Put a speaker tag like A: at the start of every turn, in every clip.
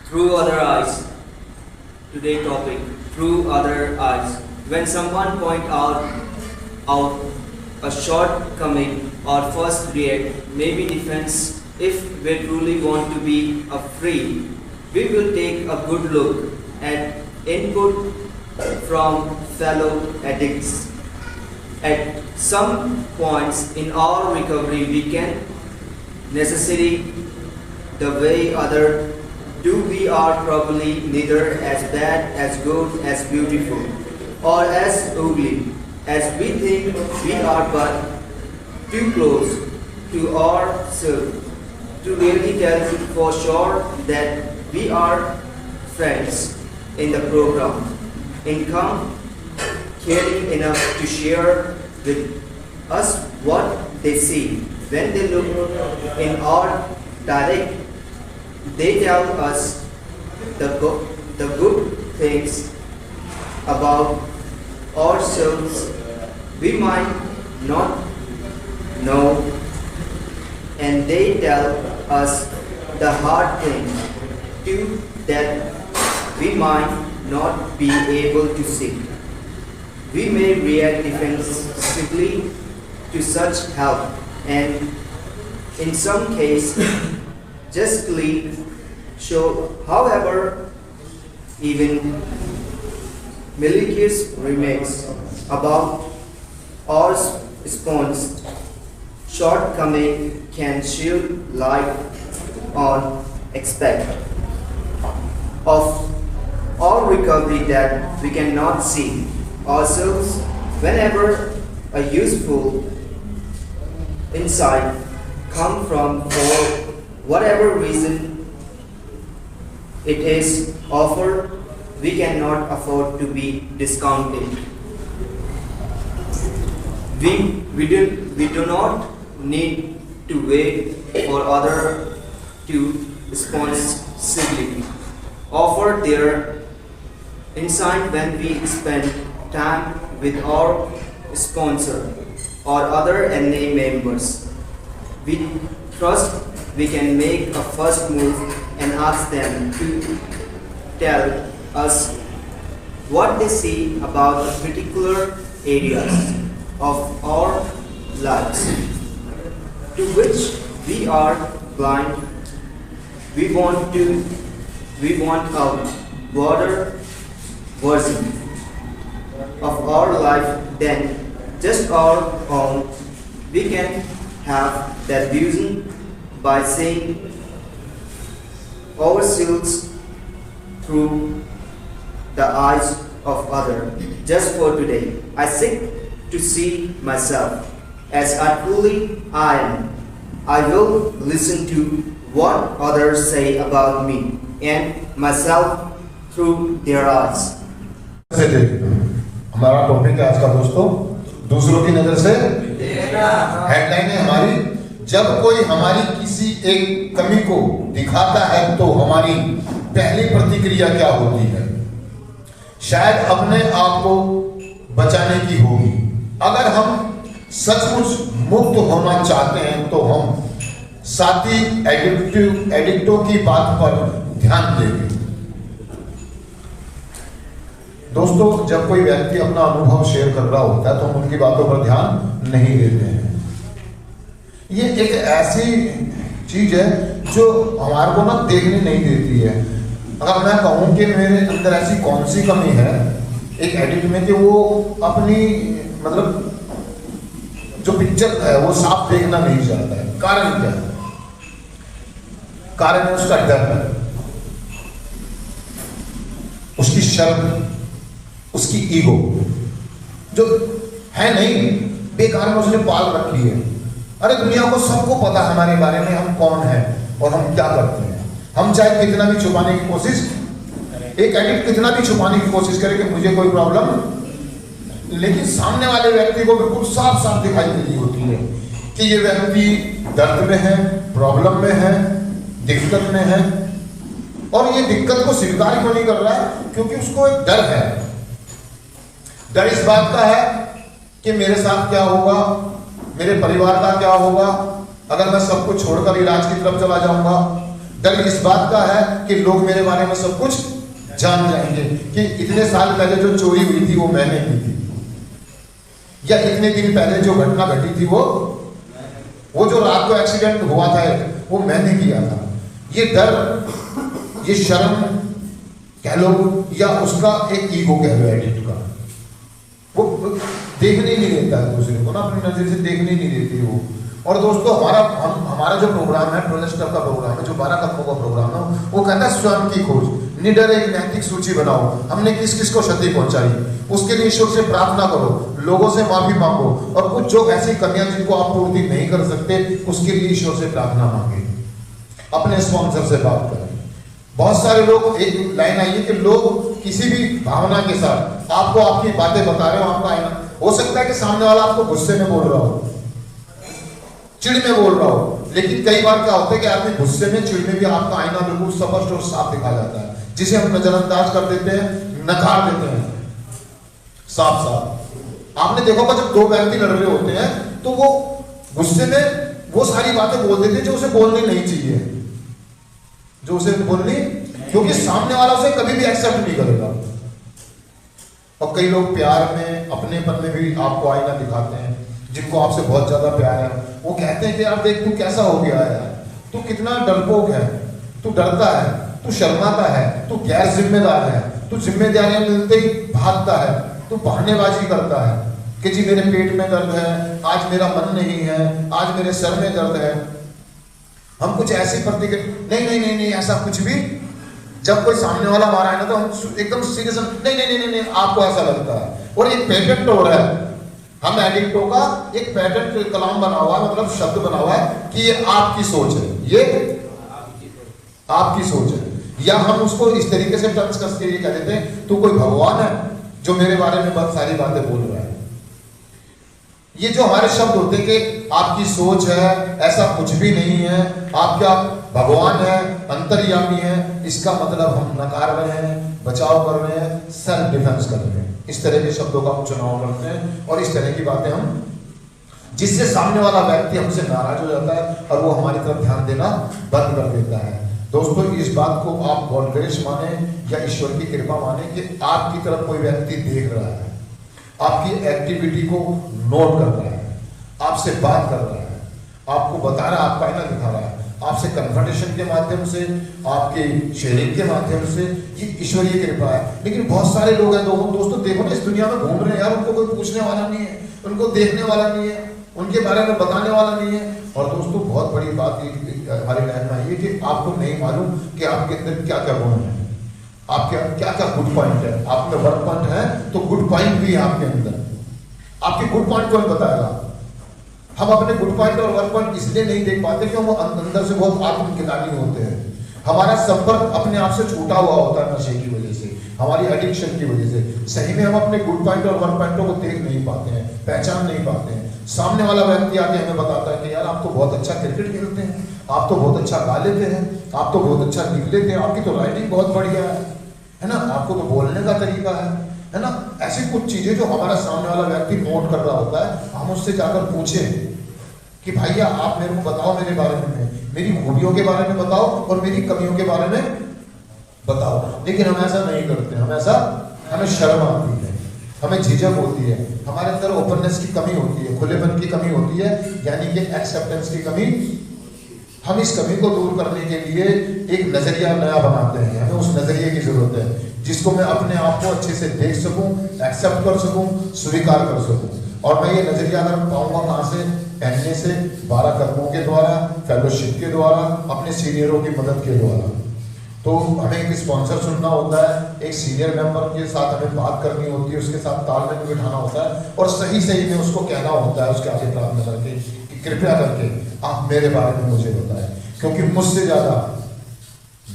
A: Through other eyes. Today topic, through other eyes. When someone point out a shortcoming, our first react may be defense. If we truly want to be free, we will take a good look at input from fellow addicts. At some points in our recovery, we can necessarily the way other do. We are probably neither as bad, as good, as beautiful, or as ugly as we think we are, but too close to ourselves to really tell for sure that we are friends in the program. Income caring enough to share with us what they see. When they look in our direct, they tell us the good things about ourselves we might not know, and they tell us the hard things too that we might not be able to see. We may react defensively to such help, and in some cases just show. However, even malicious remarks about our response shortcoming can shed light on aspect of our recovery that we cannot see ourselves. Whenever a useful insight come from, for whatever reason it is offered, we cannot afford to be discounted. We do not need to wait for others to responsibly offer their insight when we spend time with our sponsor or other NA members. We trust we can make a first move and ask them to tell us what they see about particular areas of our lives to which we are blind. We want a broader version of our life than just our own. We can have that vision by seeing ourselves through the eyes of others. Just for today, I seek to see myself as I truly I am. I will listen to what others say about me and myself through their eyes.
B: हमारा topic है आज का दोस्तों, दूसरों की नजर से headline है हमारी, जब कोई हमारी किसी एक कमी को दिखाता है तो हमारी पहली प्रतिक्रिया क्या होती है? शायद अपने आप को बचाने की होगी। अगर हम सचमुच मुक्त होना चाहते हैं तो हम साथी एडिक्टों की बात पर ध्यान देंगे। दोस्तों, जब कोई व्यक्ति अपना अनुभव शेयर कर रहा होता है तो हम उनकी बातों पर ध्यान नहीं देते हैं। ये एक ऐसी चीज है जो हमारे को ना देखने नहीं देती है। अगर मैं कहूं कि मेरे अंदर ऐसी कौन सी कमी है एक एडिक्ट में कि वो अपनी मतलब जो पिक्चर है वो साफ देखना नहीं चाहता है, कारण क्या है? कारण है उसका डर, उसकी शर्म, उसकी ईगो जो है नहीं बेकार में उसने पाल रखी है। अरे दुनिया को सबको पता है हमारे बारे में, हम कौन हैं और हम क्या करते हैं। हम चाहे कितना भी छुपाने की कोशिश, एक एडिक्ट कितना भी छुपाने की कोशिश करे कि मुझे कोई प्रॉब्लम, लेकिन सामने वाले व्यक्ति को बिल्कुल साफ साफ दिखाई देती होती है कि ये व्यक्ति दर्द में है, प्रॉब्लम में है, दिक्कत में है। और ये दिक्कत को स्वीकार क्यों नहीं कर रहा है? क्योंकि उसको एक डर है। डर इस बात का है कि मेरे साथ क्या होगा, मेरे परिवार का क्या होगा, अगर मैं सब कुछ छोड़कर इलाज की तरफ चला जाऊंगा, डर इस बात का है कि लोग मेरे बारे में सब कुछ जान जाएंगे कि इतने साल पहले जो चोरी हुई थी वो मैंने की थी, या इतने दिन पहले जो घटना घटी थी वो जो रात को एक्सीडेंट हुआ था वो मैंने किया था। ये डर, ये शर्म कह लो, या उसका एक ईगो कह लो, एडिक्ट का, वो देखने ही नहीं देता है दूसरे को ना, अपनी नजर से देखने ही नहीं देती वो। और दोस्तों हमारा जो प्रोग्राम है, ट्रोजेस्टर का प्रोग्राम है, जो 12 कदमों का प्रोग्राम है, वो कहता है स्वयं की खोज, निडर एक नैतिक सूची बनाओ, हमने किस किस को क्षति पहुंचाई, उसके लिए ईश्वर से प्रार्थना करो, लोगों से माफी मांगो, और कुछ जो ऐसी कमियां जिनको आप पूर्ति नहीं कर सकते उसके लिए ईश्वर से प्रार्थना मांगे, अपने स्पॉन्सर से बात करें। बहुत सारे लोग, एक लाइन आई है कि लोग किसी भी भावना के साथ आपको आपकी बातें बता रहे हो, आपका आईना हो सकता है कि सामने वाला आपको गुस्से में बोल रहा हो, चिड़ में बोल रहा हो, लेकिन कई बार क्या होता है कि आदमी गुस्से में, चिड़ में भी आपका आईना बिल्कुल स्पष्ट और साफ दिखा जाता है, जिसे हम नजरअंदाज कर देते हैं, नकार देते हैं साफ साफ। आपने देखा होगा जब दो व्यक्ति लड़ रहे होते हैं तो वो गुस्से में वो सारी बातें बोल देते हैं जो उसे बोलनी नहीं चाहिए, जो उसे बोलनी, क्योंकि सामने वाला उसे कभी भी एक्सेप्ट नहीं करेगा। और कई लोग प्यार में, अपनेपन में भी आपको आईना दिखाते हैं, जिनको आपसे बहुत ज्यादा प्यार है, वो कहते हैं कि यार देख तू कैसा हो गया है यार, तू कितना डरपोक है, तू डरता है, तू शर्माता है, तू गैर जिम्मेदार है, तू जिम्मेदारियां मिलते ही भागता है, तू बहानेबाजी करता है कि जी मेरे पेट में दर्द है, आज मेरा मन नहीं है, आज मेरे सर में दर्द है। हम कुछ ऐसी प्रतिक्रिया, नहीं नहीं नहीं नहीं ऐसा कुछ भी, जब कोई सामने वाला हमारा है ना तो हम एकदम सीरियस, नहीं नहीं नहीं नहीं आपको ऐसा लगता है। और एक पेटेंट हो रहा है, हम एडिक्टों का एक पैटर्न कलाम बना हुआ है, मतलब शब्द बना हुआ है कि ये आपकी सोच है, ये आपकी सोच है, या हम उसको इस तरीके से टच करके ये कह देते हैं तू कोई भगवान है जो मेरे बारे में बहुत सारी बातें बोल रहा है। ये जो हमारे शब्द होते हैं कि आपकी सोच है, ऐसा कुछ भी नहीं है, आप क्या भगवान है, अंतर्यामी है, इसका मतलब हम नकार रहे हैं, बचाव कर रहे हैं, सेल्फ डिफेंस कर रहे हैं। इस तरह के शब्दों का हम चुनाव करते हैं और इस तरह की बातें हम, जिससे सामने वाला व्यक्ति हमसे नाराज हो जाता है और वो हमारी तरफ ध्यान देना बंद कर देता है। दोस्तों इस बात को आप गॉड ग्रेस माने या ईश्वर की कृपा माने कि आपकी तरफ कोई व्यक्ति देख रहा है, आपकी एक्टिविटी को नोट कर रहा है, आपसे बात कर रहा है, आपको बता रहा है, आपका आईना दिखा रहा है, आपसे कन्वर्सेशन के माध्यम से, आपके शेयरिंग के माध्यम से, ये ईश्वरीय कृपा है। लेकिन बहुत सारे लोग हैं दोस्तों, देखो ना इस दुनिया में घूम रहे हैं यार, उनको कोई पूछने वाला नहीं है, उनको देखने वाला नहीं है, उनके बारे में बताने वाला नहीं है। और दोस्तों बहुत बड़ी बात हमारी लाइफ में ये कि आपको नहीं मालूम कि आपके अंदर क्या क्या गुण है, आपके क्या क्या गुड पॉइंट है। आप में वर्क पॉइंट है तो गुड पॉइंट भी है आपके अंदर, आपके गुड पॉइंट कौन बताएगा? हम अपने गुड पॉइंट और वर्क पॉइंट इसलिए नहीं देख पाते कि हम अंदर से बहुत आत्मज्ञानी होते हैं। हमारा संपर्क अपने आप से छूटा हुआ होता है नशे की वजह से, हमारी एडिक्शन की वजह से। सही में हम अपने गुड पॉइंट और वर्क पॉइंटों को देख नहीं पाते हैं, पहचान नहीं पाते हैं। सामने वाला व्यक्ति आके हमें बताता है कि यार आप तो बहुत अच्छा क्रिकेट खेलते हैं, आप तो बहुत अच्छा गा लेते हैं, आप तो बहुत अच्छा लिख लेते हैं, आपकी तो राइटिंग बहुत बढ़िया है ना, आपको तो बोलने का तरीका है ना। ऐसी कुछ चीजें जो हमारा सामने वाला व्यक्ति नोट कर रहा होता है, हम उससे जाकर पूछें कि भैया आप मेरे को बताओ, मेरे बारे में, मेरी खूबियों के बारे में बताओ और मेरी कमियों के बारे में बताओ। लेकिन हम ऐसा नहीं करते, हमें शर्म आती है, हमें झिझक होती है, हमारे अंदर ओपननेस की कमी होती है, खुलेपन की कमी होती है, यानी कि एक्सेप्टेंस की कमी। हम इस कमी को दूर करने के लिए एक नजरिया नया बनाते हैं, हमें उस नजरिए की जरूरत है जिसको मैं अपने आप को अच्छे से देख सकूं, एक्सेप्ट कर सकूं, स्वीकार कर सकूं। और मैं ये नजरिया अगर पाऊंगा कहां से? पहनने से, 12 कदमों के द्वारा, फेलोशिप के द्वारा, अपने सीनियरों की मदद के द्वारा। तो हमें एक स्पॉन्सर चुनना होता है, एक सीनियर मेंबर के साथ हमें बात करनी होती है, उसके साथ तालमेल में बिठाना होता है और सही सही में उसको कहना होता है, उसके आगे प्रार्थना करके कि कृपया करके आप मेरे बारे में मुझे बताएं, क्योंकि मुझसे ज्यादा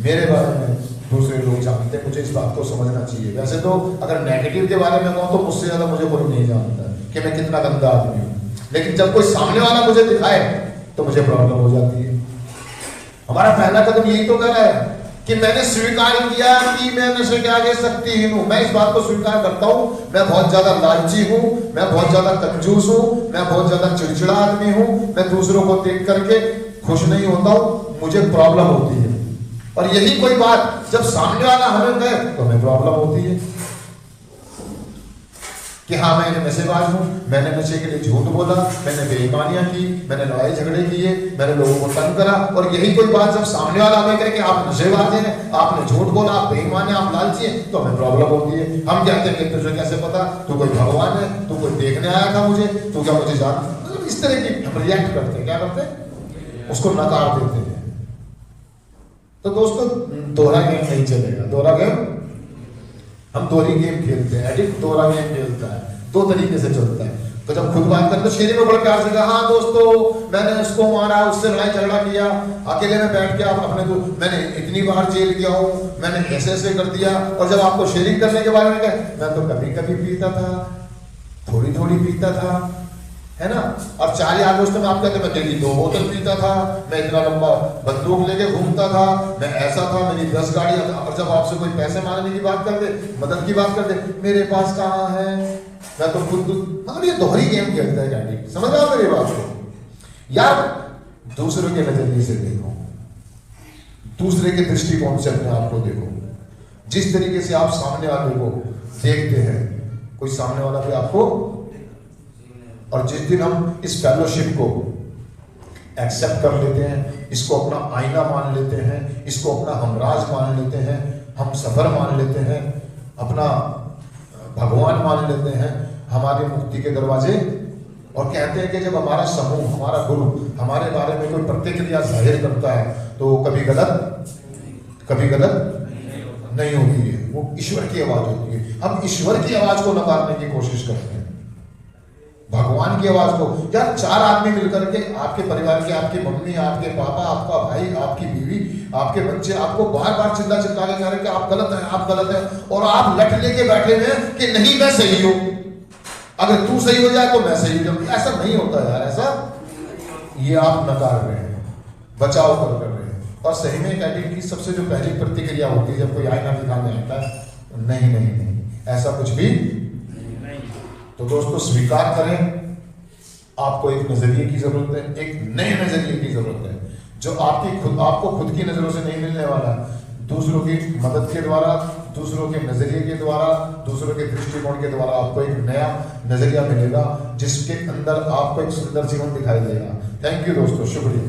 B: मेरे बारे में दूसरे लोग जानते हैं, मुझे इस बात को समझना चाहिए। वैसे तो अगर नेगेटिव के बारे में कहूँ तो मुझसे ज्यादा मुझे कोई नहीं जानता कि मैं कितना गंदा आदमी हूँ, लेकिन जब कोई सामने वाला मुझे दिखाए तो मुझे प्रॉब्लम हो जाती है। हमारा पहला कदम यही तो कर रहा है कि मैंने स्वीकार किया कि मैं नशे के आगे शक्तिहीन हूं। मैं इस बात को स्वीकार करता हूं, मैं बहुत ज्यादा लालची हूं, मैं बहुत ज्यादा कंजूस हूं, मैं बहुत ज्यादा चिड़चिड़ा आदमी हूं, मैं दूसरों को देख करके खुश नहीं होता हूं, मुझे प्रॉब्लम होती है। और यही कोई बात जब सामने वाला हमें कहे तो हमें प्रॉब्लम होती है कि हाँ मैं नशेबाज हूं, मैंने नशे के लिए झूठ बोला, मैंने बेईमानियां की, मैंने लड़ाई झगड़े किए, मैंने लोगों को तंग करा। और यही कोई बात जब सामने वाला हमें कहे कि आप नशेबाज हैं, आपने झूठ बोला, आप बेईमान हैं, आप लालची हैं, तो हमें प्रॉब्लम होती है। हम कहते हैं कि तुझे कैसे पता, तू कोई भगवान है, तू कोई देखने आया था मुझे, तू क्या मुझे जान, मतलब इस तरह की हम रिएक्ट करते हैं। क्या करते हैं? उसको नकार देते हैं। तो दोस्तों दोहरा गेम नहीं चलेगा। दोहरा गेम, हम दोहरी गेम खेलते हैं, एडिक्ट दोहरा गेम खेलता है, दो तरीके से चलता है। तो जब खुद बात करते शेरी में बड़े प्यार से कहा, हाँ दोस्तों मैंने उसको मारा, उससे लड़ाई झगड़ा किया, अकेले में बैठ के आप अपने को मैंने इतनी बार जेल गया हूँ, मैंने ऐसे ऐसे कर दिया। और जब आपको शेयरिंग करने के बारे में कहे, मैं तो कभी कभी पीता था, थोड़ी थोड़ी पीता था, है ना। और 4 यार दोस्तों में आप कहते मैं डेली 2 बोतल पीता था, मैं इतना लंबा बंदूक लेके घूमता था, मैं ऐसा था, मेरी 10 गाड़ियां। और जब आपसे कोई पैसे मांगने की बात कर दे, मदद की बात कर दे, मेरे पास कहाँ है, मैं तो खुद मतलब ये दोहरी गेम खेलता है कैंडी। समझ रहे हो मेरी बात को? यार दूसरों के नजरिए से देखो, दूसरे के दृष्टिकोण से अपने आप को देखो। जिस तरीके से आप सामने वाले को देखते हैं, कोई सामने वाला भी आपको, और जिस दिन हम इस फेलोशिप को एक्सेप्ट कर लेते हैं, इसको अपना आईना मान लेते हैं, इसको अपना हमराज मान लेते हैं, हम सफर मान लेते हैं, अपना भगवान मान लेते हैं, हमारे मुक्ति के दरवाजे। और कहते हैं कि जब हमारा समूह, हमारा गुरु हमारे बारे में कोई प्रतिक्रिया जाहिर करता है तो कभी गलत नहीं होती है, वो ईश्वर की आवाज होती है। हम ईश्वर की आवाज को नकारने की कोशिश करते हैं, भगवान की आवाज को। यार 4 आदमी मिलकर के, आपके परिवार के, आपकी मम्मी, आपके पापा, आपका भाई, आपकी बीवी, आपके बच्चे आपको बार बार चिल्ला के कह रहे हैं कि आप गलत हैं, आप गलत हैं, और आप लट लेके बैठे हुए हैं कि नहीं मैं सही हूं, अगर तू सही हो जाए तो मैं सही हूं। ऐसा नहीं होता यार, ऐसा ये आप नकार रहे हैं, बचाव कर रहे हैं। और सही में एक एडिक्ट की सबसे जो पहली प्रतिक्रिया होती है जब कोई आईना दिखाने आता है, नहीं नहीं नहीं ऐसा कुछ भी। तो दोस्तों स्वीकार करें, आपको एक नजरिए की जरूरत है, एक नए नजरिए की जरूरत है, जो आपको खुद की नजरों से नहीं मिलने वाला। दूसरों की मदद के द्वारा, दूसरों के नजरिए के द्वारा, दूसरों के दृष्टिकोण के द्वारा आपको एक नया नजरिया मिलेगा, जिसके अंदर आपको एक सुंदर जीवन दिखाई देगा। थैंक यू दोस्तों, शुक्रिया।